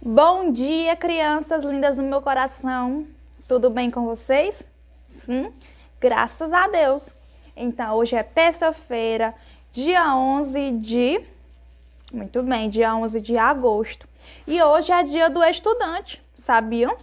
Bom dia, crianças lindas do meu coração. Tudo bem com vocês? Sim, graças a Deus. Então, hoje é terça-feira, dia 11 de... Muito bem, dia 11 de agosto. E hoje é dia do estudante, sabiam?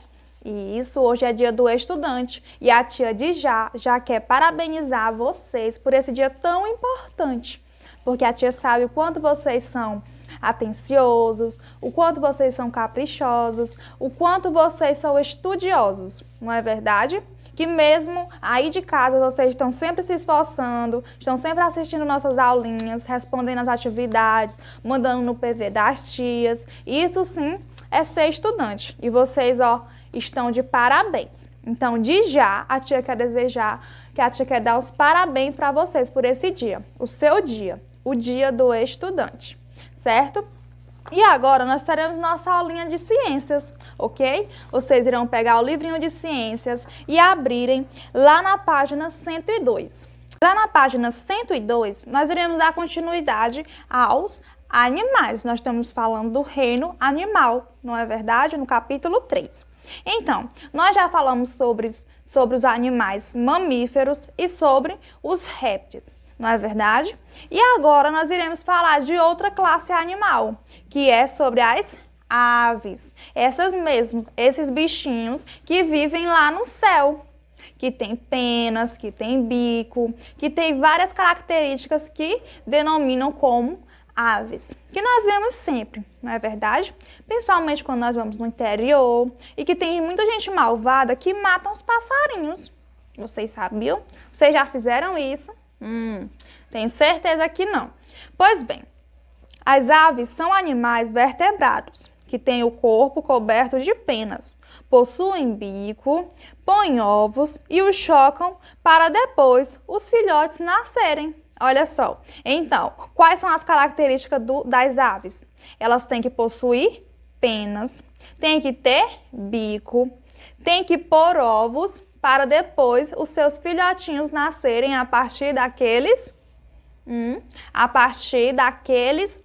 Isso, hoje é dia do estudante. E a tia de já quer parabenizar vocês por esse dia tão importante. Porque a tia sabe o quanto vocês são atenciosos, o quanto vocês são caprichosos, o quanto vocês são estudiosos, não é verdade? Que mesmo aí de casa vocês estão sempre se esforçando, estão sempre assistindo nossas aulinhas, respondendo as atividades, mandando no PV das tias. Isso sim é ser estudante. E vocês, estão de parabéns. Então, de já, a tia quer dar os parabéns para vocês por esse dia, o seu dia, o dia do estudante. Certo? E agora nós teremos nossa aulinha de ciências, ok? Vocês irão pegar o livrinho de ciências e abrirem lá na página 102. Lá na página 102, nós iremos dar continuidade aos animais. Nós estamos falando do reino animal, não é verdade? No capítulo 3. Então, nós já falamos sobre os animais mamíferos e sobre os répteis. Não é verdade? E agora nós iremos falar de outra classe animal, que é sobre as aves. Essas mesmo, esses bichinhos que vivem lá no céu, que tem penas, que tem bico, que tem várias características que denominam como aves, que nós vemos sempre, não é verdade? Principalmente quando nós vamos no interior e que tem muita gente malvada que mata os passarinhos. Vocês sabiam? Vocês já fizeram isso? Tenho certeza que não. Pois bem, as aves são animais vertebrados, que têm o corpo coberto de penas, possuem bico, põem ovos e os chocam para depois os filhotes nascerem. Olha só. Então, quais são as características das aves? Elas têm que possuir penas, têm que ter bico, têm que pôr ovos para depois os seus filhotinhos nascerem a partir daqueles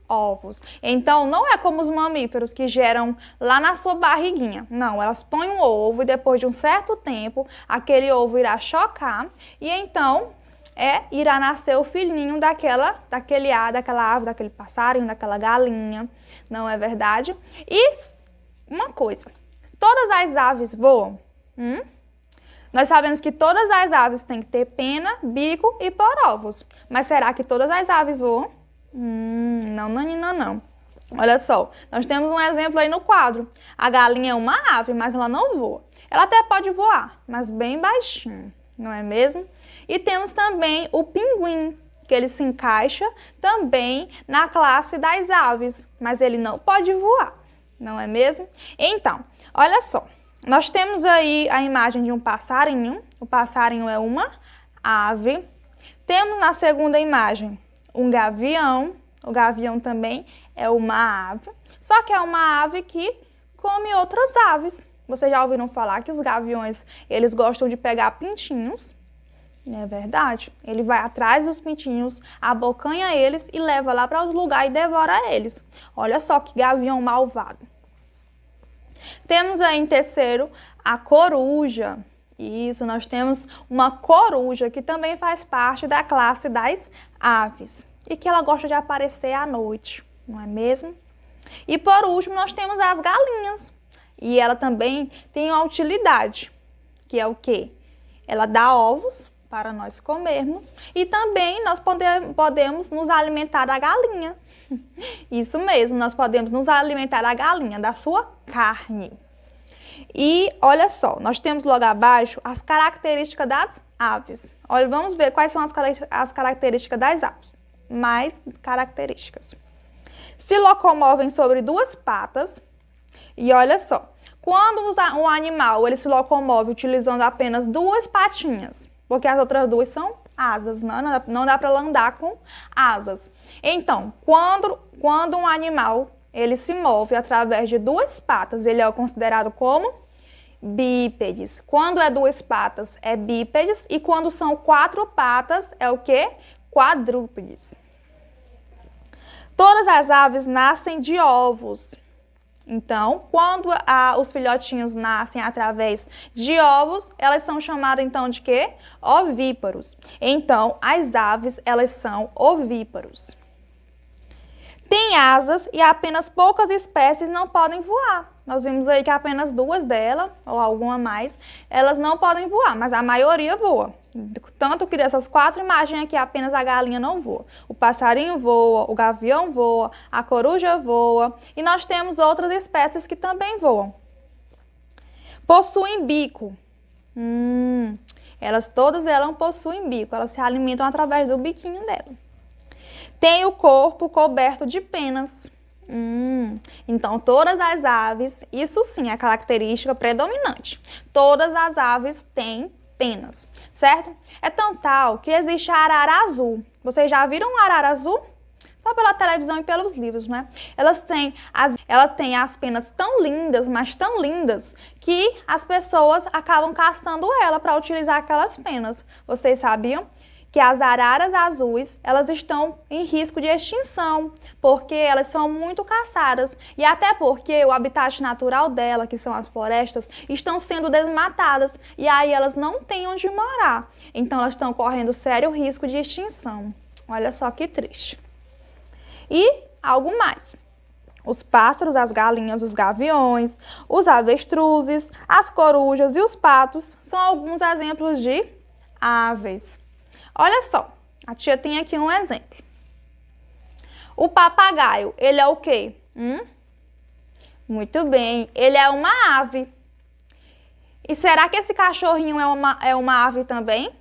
ovos. Então, não é como os mamíferos que geram lá na sua barriguinha. Não, elas põem um ovo e depois de um certo tempo, aquele ovo irá chocar e então irá nascer o filhinho daquela ave, daquele passarinho, daquela galinha. Não é verdade? E uma coisa, todas as aves voam? Nós sabemos que todas as aves têm que ter pena, bico e pôr ovos. Mas será que todas as aves voam? Não, Nanina, não. Olha só, nós temos um exemplo aí no quadro. A galinha é uma ave, mas ela não voa. Ela até pode voar, mas bem baixinho, não é mesmo? E temos também o pinguim, que ele se encaixa também na classe das aves, mas ele não pode voar, não é mesmo? Então, olha só. Nós temos aí a imagem de um passarinho. O passarinho é uma ave. Temos na segunda imagem um gavião. O gavião também é uma ave. Só que é uma ave que come outras aves. Vocês já ouviram falar que os gaviões, eles gostam de pegar pintinhos? Não é verdade? Ele vai atrás dos pintinhos, abocanha eles e leva lá para o lugar e devora eles. Olha só que gavião malvado. Temos aí em terceiro a coruja. Isso, nós temos uma coruja que também faz parte da classe das aves. E que ela gosta de aparecer à noite, não é mesmo? E por último nós temos as galinhas. E ela também tem uma utilidade, que é o quê? Ela dá ovos para nós comermos e também nós podemos nos alimentar da galinha. Isso mesmo, nós podemos nos alimentar da galinha, da sua carne. E olha só, nós temos logo abaixo as características das aves. Olha, vamos ver quais são as características das aves. Mais características. Se locomovem sobre duas patas. E olha só, quando um animal ele se locomove utilizando apenas duas patinhas, porque as outras duas são asas, não dá para andar com asas. Então, quando um animal ele se move através de duas patas, ele é considerado como bípedes. Quando é duas patas, é bípedes. E quando são quatro patas, é o quê? Quadrúpedes. Todas as aves nascem de ovos. Então, quando os filhotinhos nascem através de ovos, elas são chamadas então de quê? Ovíparos. Então, as aves, elas são ovíparos. Tem asas e apenas poucas espécies não podem voar. Nós vimos aí que apenas 2 delas, ou alguma mais, elas não podem voar, mas a maioria voa. Tanto que dessas 4 imagens aqui, apenas a galinha não voa. O passarinho voa, o gavião voa, a coruja voa e nós temos outras espécies que também voam. Possuem bico. Todas elas possuem bico, elas se alimentam através do biquinho dela. Tem o corpo coberto de penas. Então, todas as aves, isso sim é a característica predominante. Todas as aves têm penas, certo? É tão tal que existe a arara azul. Vocês já viram a arara azul? Só pela televisão e pelos livros, né? Ela tem as penas tão lindas, mas tão lindas, que as pessoas acabam caçando ela para utilizar aquelas penas. Vocês sabiam que as araras azuis, elas estão em risco de extinção, porque elas são muito caçadas e até porque o habitat natural dela, que são as florestas, estão sendo desmatadas e aí elas não têm onde morar. Então elas estão correndo sério risco de extinção. Olha só que triste. E algo mais. Os pássaros, as galinhas, os gaviões, os avestruzes, as corujas e os patos são alguns exemplos de aves. Olha só, a tia tem aqui um exemplo. O papagaio, ele é o quê? Muito bem, ele é uma ave. E será que esse cachorrinho é uma ave também?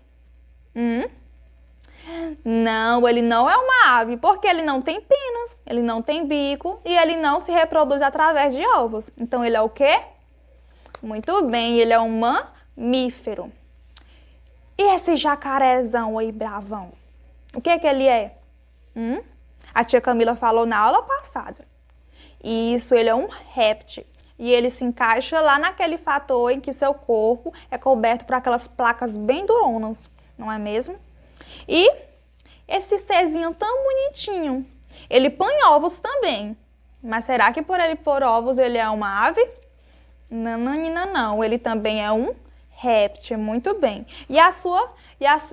Não, ele não é uma ave, porque ele não tem penas, ele não tem bico e ele não se reproduz através de ovos. Então, ele é o quê? Muito bem, ele é um mamífero. E esse jacarezão aí, bravão? O que ele é? A tia Camila falou na aula passada. Isso, ele é um réptil. E ele se encaixa lá naquele fator em que seu corpo é coberto por aquelas placas bem duronas, não é mesmo? E esse serzinho tão bonitinho, ele põe ovos também. Mas será que por ele pôr ovos ele é uma ave? Não, ele também é um réptil, muito bem. E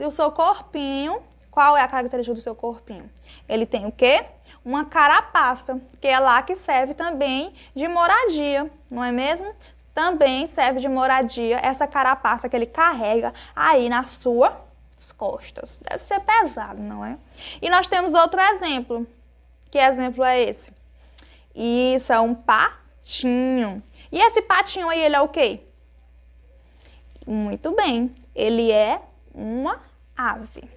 o seu corpinho, qual é a característica do seu corpinho? Ele tem o quê? Uma carapaça, que é lá que serve também de moradia, não é mesmo? Também serve de moradia essa carapaça que ele carrega aí nas suas costas. Deve ser pesado, não é? E nós temos outro exemplo. Que exemplo é esse? Isso, é um patinho. E esse patinho aí, ele é o quê? Muito bem, ele é uma ave.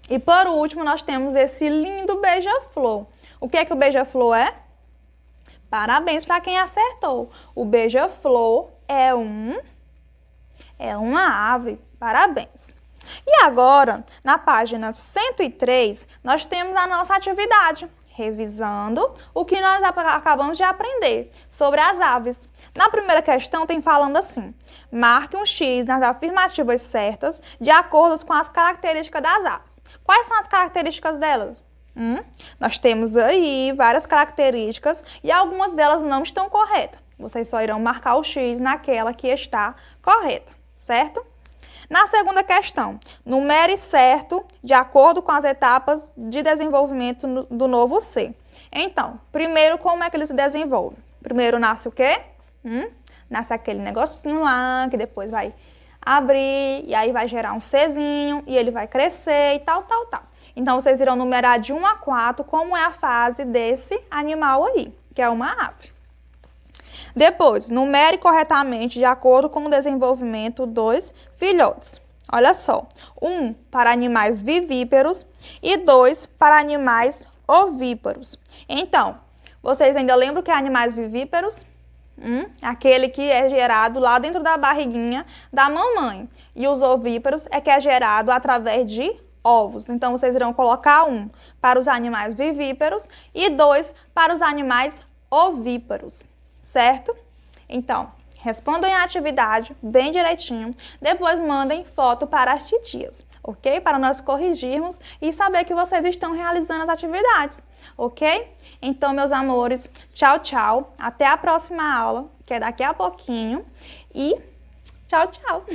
E por último, nós temos esse lindo beija-flor. O que é que o beija-flor é? Parabéns para quem acertou. O beija-flor é uma ave. Parabéns. E agora, na página 103, nós temos a nossa atividade, revisando o que nós acabamos de aprender sobre as aves. Na primeira questão tem falando assim: marque um X nas afirmativas certas de acordo com as características das aves. Quais são as características delas? Nós temos aí várias características e algumas delas não estão corretas. Vocês só irão marcar o X naquela que está correta, certo? Na segunda questão, numere certo de acordo com as etapas de desenvolvimento do novo ser. Então, primeiro, como é que ele se desenvolve? Primeiro nasce o quê? Nasce aquele negocinho lá, que depois vai abrir, e aí vai gerar um Czinho, e ele vai crescer e tal. Então, vocês irão numerar de 1 a 4 como é a fase desse animal aí, que é uma ave. Depois, numere corretamente de acordo com o desenvolvimento dos filhotes. Olha só, 1 para animais vivíparos e 2 para animais ovíparos. Então, vocês ainda lembram que é animais vivíparos? Aquele que é gerado lá dentro da barriguinha da mamãe. E os ovíparos é que é gerado através de ovos. Então, vocês irão colocar 1 para os animais vivíparos e 2 para os animais ovíparos. Certo? Então, respondam a atividade bem direitinho, depois mandem foto para as titias. ok? Para nós corrigirmos e saber que vocês estão realizando as atividades, ok? Então, meus amores, tchau, tchau. Até a próxima aula, que é daqui a pouquinho. E tchau, tchau.